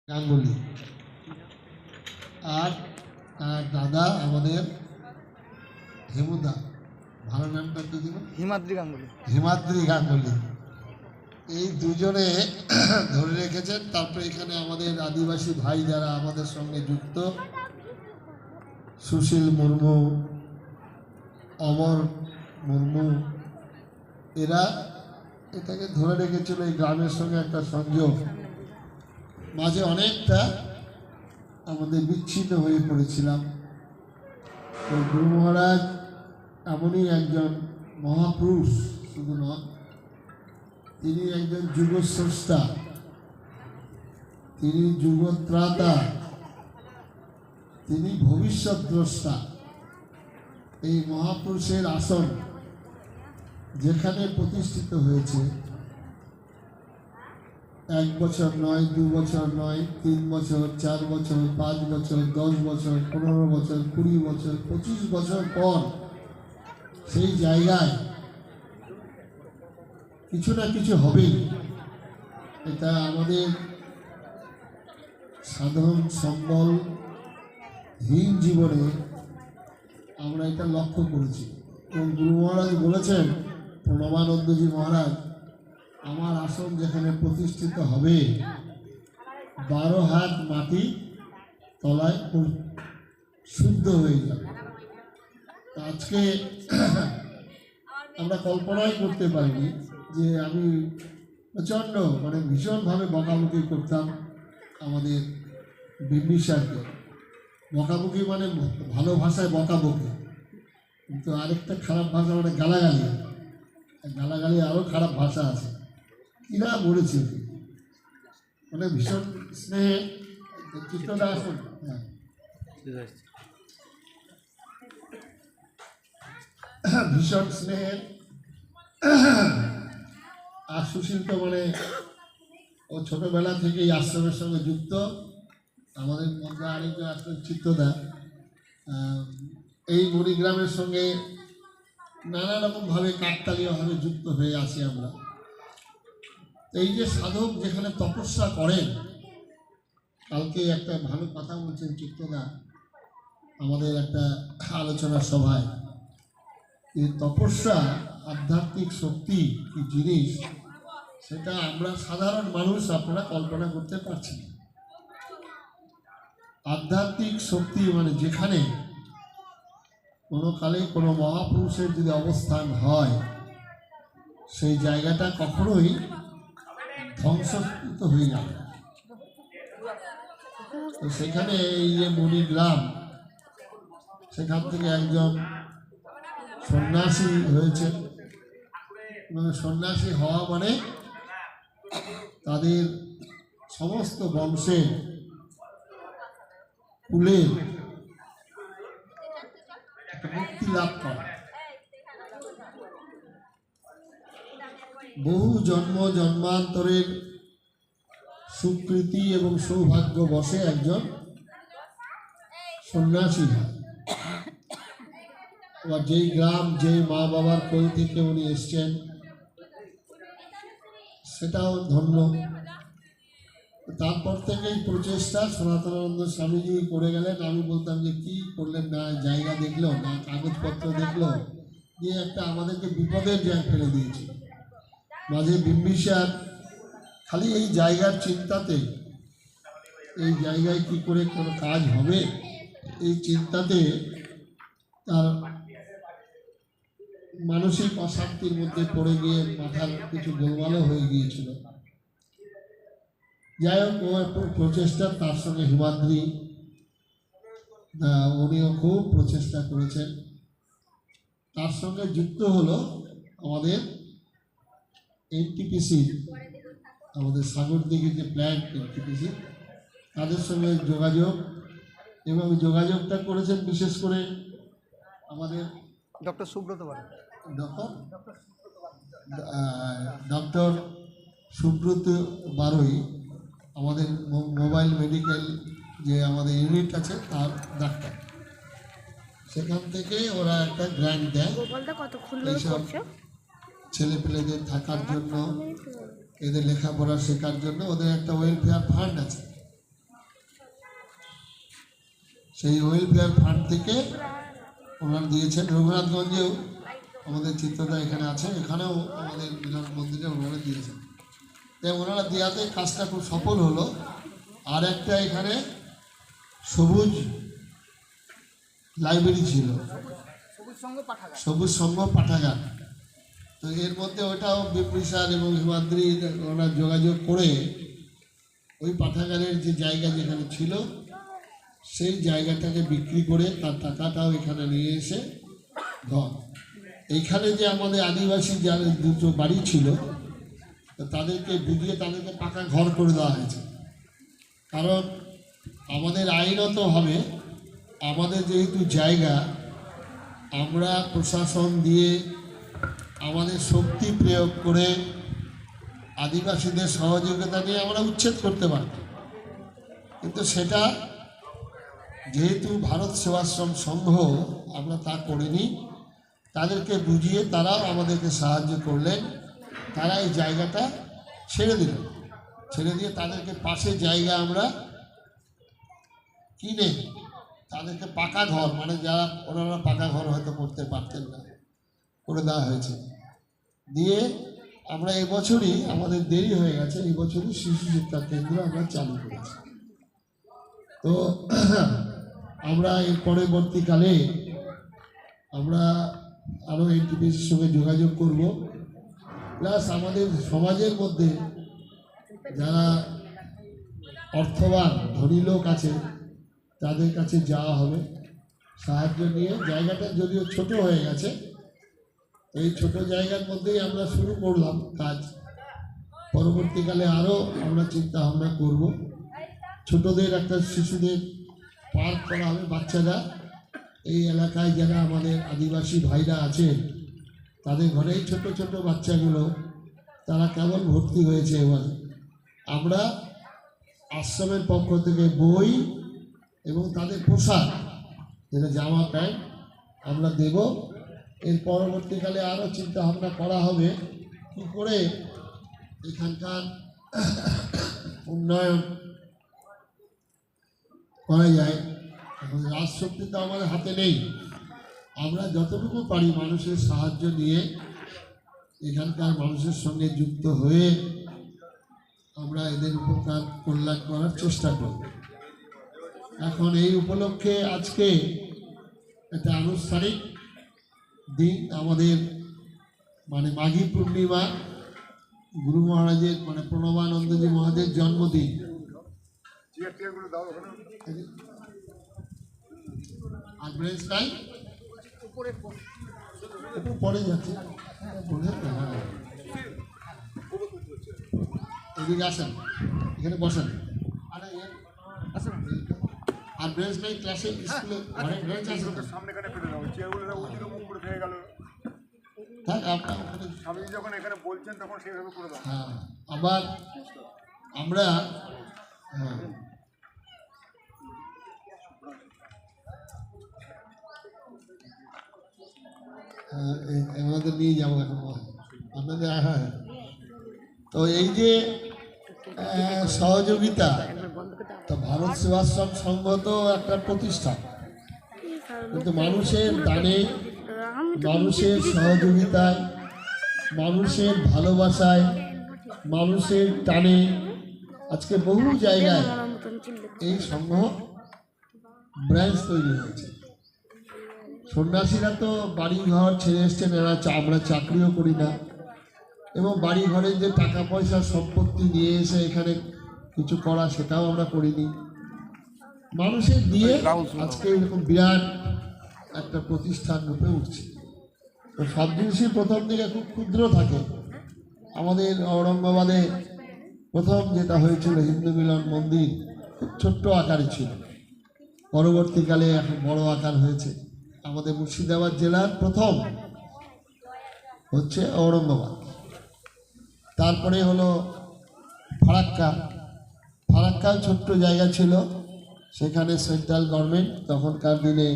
গাঙ্গুলি আর তার দাদা আমাদের হেমুদা, ভালো নামটা কি ছিল? হিমাদ্রি গাঙ্গুলি। হিমাদ্রি গাঙ্গুলি। এই দুজনে ধরে রেখেছেন। তারপরে এখানে আমাদের আদিবাসী ভাই যারা আমাদের সঙ্গে যুক্ত, সুশীল মুর্মু, অমর মুর্মু, এরা এটাকে ধরে রেখেছিল এই গ্রামের সঙ্গে একটা সংযোগ। মাঝে অনেকটা আমাদের বিচ্ছিন্ন হয়ে পড়েছিলাম। তো গুরু মহারাজ এমনই একজন মহাপুরুষ, শুধু নন, তিনি একজন যুগস্রষ্টা, তিনি যুগত্রাতা, তিনি ভবিষ্যৎ দ্রষ্টা। এই মহাপুরুষের আসন যেখানে প্রতিষ্ঠিত হয়েছে, 1 বছর নয়, 2 বছর নয়, 3 বছর, 4 বছর, 5 বছর, 10 বছর, 15 বছর, 20 বছর, 25 বছর পর সেই জায়গায় কিছু না কিছু হবেই। এটা আমাদের সাধারণ সম্বলহীন জীবনে আমরা এটা লক্ষ্য করেছি। এবং গুরু মহারাজ বলেছেন, প্রণবানন্দজি মহারাজ, আমার আসন যেখানে প্রতিষ্ঠিত হবে 12 হাত মাটি তলায় শুদ্ধ হয়ে যাবে। আজকে আমরা কল্পনাই করতে পারিনি যে আমি প্রচণ্ড ভীষণভাবে বকাবকি করতাম আমাদের বিম্বিসারকে। বকাবকি ভালো ভাষায় বকাবকি, কিন্তু আরেকটা খারাপ ভাষা গালাগালি। গালাগালি আরও খারাপ ভাষা আছে, কিনা বলেছে ভীষণ স্নেহে। চিত্রটা আসুন। হ্যাঁ, ভীষণ স্নেহের। আর সুশীল তো ও ছোটবেলা থেকেই আশ্রমের সঙ্গে যুক্ত। আমাদের মধ্যে আরেকজন আসলেন চিত্তদা, এই মণিগ্রামের সঙ্গে নানা রকমভাবে কাকতালীয়ভাবে যুক্ত হয়ে আছি আমরা। এই যে সাধক যেখানে তপস্যা করেন, কালকে একটা ভালো কথা বলছেন চিত্তদা আমাদের একটা আলোচনা সভায়, যে তপস্যা, আধ্যাত্মিক শক্তি কি জিনিস সেটা আমরা সাধারণ মানুষ আপনারা কল্পনা করতে পারছি না। আধ্যাত্মিক শক্তি যেখানে কোনো কালে কোনো মহাপুরুষের যদি অবস্থান হয়, সেই জায়গাটা কখনোই ধ্বংসকৃত হয়ে যাবে। তো সেখানে এই যে মণিগ্রাম, সেখান থেকে একজন সন্ন্যাসী হয়েছে। সন্ন্যাসী হওয়া তাদের সমস্ত বংশের কুলের মুক্তি লাভ করা। বহু জন্ম জন্মান্তরের সুকৃতি এবং সৌভাগ্য বসে একজন সন্ন্যাসী হয়। বা যেই গ্রাম, যেই মা বাবার কোল থেকে উনি এসছেন, সেটাও ধন্য। তারপর থেকেই প্রচেষ্টা সনাতনানন্দ স্বামীজি করে গেলেন। আমি বলতাম যে কি করলেন, না জায়গা দেখলো, না কাগজপত্র দেখলো, দিয়ে একটা আমাদেরকে বিপদের জায়গায় ফেলে দিয়েছে। মাঝে বিম্বিসার খালি এই জায়গার চিন্তাতে, এই জায়গায় কি করে কোনো কাজ হবে, এই চিন্তাতে তার মানসিক অশান্তির মধ্যে পড়ে গিয়ে মাথার কিছু গোলমালও হয়ে গিয়েছিল। যাই হোক, ও একটু প্রচেষ্টা, তার সঙ্গে হিমাদ্রি উনিও খুব প্রচেষ্টা করেছেন। তার সঙ্গে যুক্ত হলো আমাদের এনটিপিসি, আমাদের সাগরদিঘির যে প্ল্যান্ট এনটিপিসি, তাদের সঙ্গে যোগাযোগ। এবং যোগাযোগটা করেছেন বিশেষ করে আমাদের ডক্টর সুব্রত বাড়ি, ডক্টর সুব্রত বারুই, আমাদের মোবাইল মেডিকেল যে আমাদের ইউনিট আছে তার ডাক্তার। সেখান থেকে ওরা একটা গ্র্যান্ট দেয় এইসব ছেলেপেলেদের থাকার জন্য, এদের লেখাপড়া শেখার জন্য। ওদের একটা ওয়েলফেয়ার ফান্ড আছে, সেই ওয়েলফেয়ার ফান্ড থেকে ওনারা দিয়েছেন। রঘুনাথগঞ্জেও আমাদের চিত্রদা এখানে আছে, এখানেও আমাদের মিলন মন্দিরে ওনারা দিয়েছেন। তাই ওনারা দেওয়াতে কাজটা খুব সফল হলো। আর একটা এখানে সবুজ লাইব্রেরি ছিল, সবুজ সংঘ পাঠাগার। তো এর মধ্যে ওটাও বিপ্লবী স্যার এবং হিমাদ্রি ওনারা যোগাযোগ করে ওই পাঠাগারের যে জায়গা যেখানে ছিল সেই জায়গাটাকে বিক্রি করে তার টাকাটাও এখানে নিয়ে এসে ঘর, এইখানে যে আমাদের আদিবাসী যাদের দুটো বাড়ি ছিল তো তাদেরকে বুঝিয়ে তাদেরকে পাকা ঘর করে দেওয়া হয়েছে। কারণ আমাদের আইনতভাবে আমাদের যেহেতু জায়গা, আমরা প্রশাসন দিয়ে আমাদের শক্তি প্রয়োগ করে আদিবাসীদের সহযোগিতা নিয়ে আমরা উচ্ছেদ করতে পারি, কিন্তু সেটা যেহেতু ভারত সেবাশ্রম সংঘ আমরা তা করিনি। তাদেরকে বুঝিয়ে তারাও আমাদেরকে সাহায্য করলেন, তারা এই জায়গাটা ছেড়ে দিলেন, ছেড়ে দিয়ে তাদেরকে পাশে জায়গা আমরা কিনে তাদেরকে পাকা ঘর, মানে যারা ওনারা পাকা ঘর হয়তো করতে পারতেন না, করে দেওয়া হয়েছে। দিয়ে আমরা এবছরই, আমাদের দেরি হয়ে গেছে, এই বছরই শিশু শিক্ষা কেন্দ্র আমরা চালু করেছি। তো আমরা এর পরবর্তীকালে আমরা আরও এনটিপিসির সঙ্গে যোগাযোগ করব, প্লাস আমাদের সমাজের মধ্যে যারা অর্থবান ধনী লোক আছে তাদের কাছে যাওয়া হবে সাহায্য নিয়ে। জায়গাটা যদিও ছোট হয়ে গেছে, এই ছোট জায়গার মধ্যেই আমরা শুরু করলাম কাজ। পরবর্তীকালে আরও আমরা চিন্তা ভাবনা করব। ছোটদের একটা শিশুদের পার্ক করা হবে, বাচ্চারা এই এলাকায় যারা আমাদের আদিবাসী ভাইরা আছে তাদের ঘরেই ছোট ছোট বাচ্চাগুলো তারা কেমন ভর্তি হয়েছে। এবার আমরা আশ্রমের পক্ষ থেকে বই এবং তাদের পোশাক, যেটা জামা প্যান্ট আমরা দেব। এর পরবর্তীকালে আরও চিন্তা ভাবনা করা হবে কী করে এখানকার উন্নয়ন করা যায়। এখন রাজশক্তি তো আমাদের হাতে নেই, আমরা যতটুকু পারি মানুষের সাহায্য নিয়ে এখানকার মানুষের সঙ্গে যুক্ত হয়ে আমরা এদের উপকার কল্যাণ করার চেষ্টা করব। এখন এই উপলক্ষে আজকে একটা আনুষ্ঠানিক দিন, আমাদের মানে মাঘী পূর্ণিমা, গুরু মহারাজের মানে প্রণবানন্দজি মহারাজের জন্মদিন। আর ব্রেঞ্চ নাই একটু পরে যাচ্ছে, এদিকে আসেন, এখানে বসেন। আর ব্রেঞ্চ নাই ক্লাসে, স্কুলে ঘরে ব্রেঞ্চ আছে থাক, আপনার হ্যাঁ। আবার আমরা হ্যাঁ আমাদের নিয়ে যাবো এখন আপনাদের। হ্যাঁ, তো এই যে সহযোগিতা, তো ভারত সেবাশ্রম সংঘ তো একটা প্রতিষ্ঠান, কিন্তু মানুষের দানে, মানুষের সহযোগিতায়, মানুষের ভালোবাসায়, মানুষের টানে আজকে বহু জায়গায় এই সংঘ ব্রাঞ্চ তৈরি হয়েছে। সন্ন্যাসীরা তো বাড়ি ঘর ছেড়ে এসছেন, এরা আমরা চাকরিও করি না, এবং বাড়ি ঘরের যে টাকা পয়সা সম্পত্তি নিয়ে এসে এখানে কিছু করা সেটাও আমরা করিনি। মানুষের দিয়ে আজকে এরকম বিরাট একটা প্রতিষ্ঠান রূপে উঠছে। তো সব জিনিসই প্রথম দিকে খুব ক্ষুদ্র থাকে। আমাদের ঔরঙ্গাবাদে প্রথম যেটা হয়েছিল হিন্দু মিলন মন্দির খুব ছোট্ট আকারে ছিল, পরবর্তীকালে এখন বড় আকার হয়েছে। আমাদের মুর্শিদাবাদ জেলার প্রথম হচ্ছে ঔরঙ্গাবাদ, তারপরে হলো ফারাক্কা। ফারাক্কাও ছোট্ট জায়গা ছিল, সেখানে সেন্ট্রাল গভর্নমেন্ট তখনকার দিনে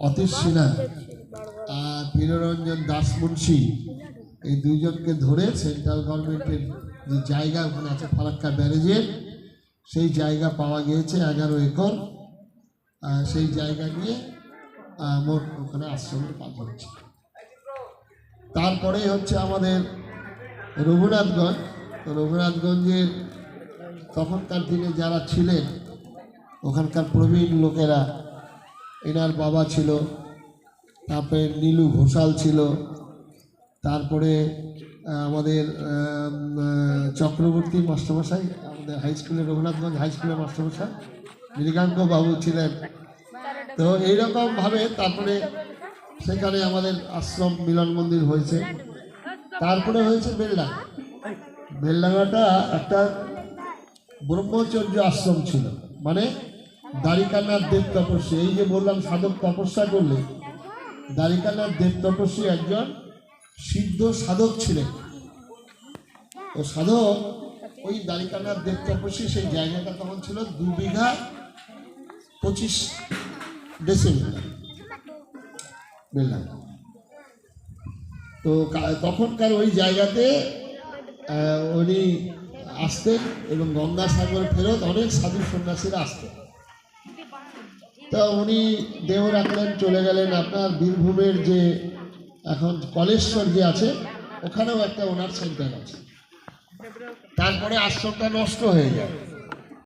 অতীশ সিনহা আর প্রিয়রঞ্জন দাস মুন্সি এই দুইজনকে ধরে সেন্ট্রাল গভর্নমেন্টের যে জায়গা ওখানে আছে ফারাক্কা ব্যারেজের, সেই জায়গা পাওয়া গিয়েছে 11 একর। সেই জায়গা নিয়ে মোট ওখানে আশ্রমের কাজ হচ্ছে। তারপরে হচ্ছে আমাদের রঘুনাথগঞ্জ। তো রঘুনাথগঞ্জের তখনকার দিনে যারা ছিলেন ওখানকার প্রবীণ লোকেরা, এনার বাবা ছিল, তারপরে নীলু ঘোষাল ছিল, তারপরে আমাদের চক্রবর্তী মাস্টারমশাই, আমাদের হাই স্কুলের রঘুনাথগঞ্জ হাই স্কুলের মাস্টারমশাই মৃগাঙ্ক বাবু ছিলেন। তো এইরকমভাবে তারপরে সেখানে আমাদের আশ্রম মিলন মন্দির হয়েছে। তারপরে হয়েছে বেলডাঙ্গা। বেলডাঙ্গাটা একটা ব্রহ্মচর্য আশ্রম ছিল, মানে দ্বারিকানাথ দেব তপস্বী। এই যে বললাম সাধক তপস্যা করলে, দ্বারিকানাথ দেব তপস্বী একজন সিদ্ধ সাধক ছিলেন। ও সাধক ওই দ্বারিকানাথ দেব তপস্বী, সেই জায়গাটা তখন ছিল 2 বিঘা 25 ডেসিমিটার বেলডাঙ্গা। তো তখনকার ওই জায়গাতে উনি আসতেন এবং গঙ্গাসাগর ফেরত অনেক সাধু সন্ন্যাসীরা আসতেন। তো উনি দেহ রাখলেন, চলে গেলেন আপনার বীরভূমের যে এখন কলেশ্বর যে আছে ওখানেও একটা ওনার সেন্টার আছে। তারপরে আশ্রমটা নষ্ট হয়ে যায়।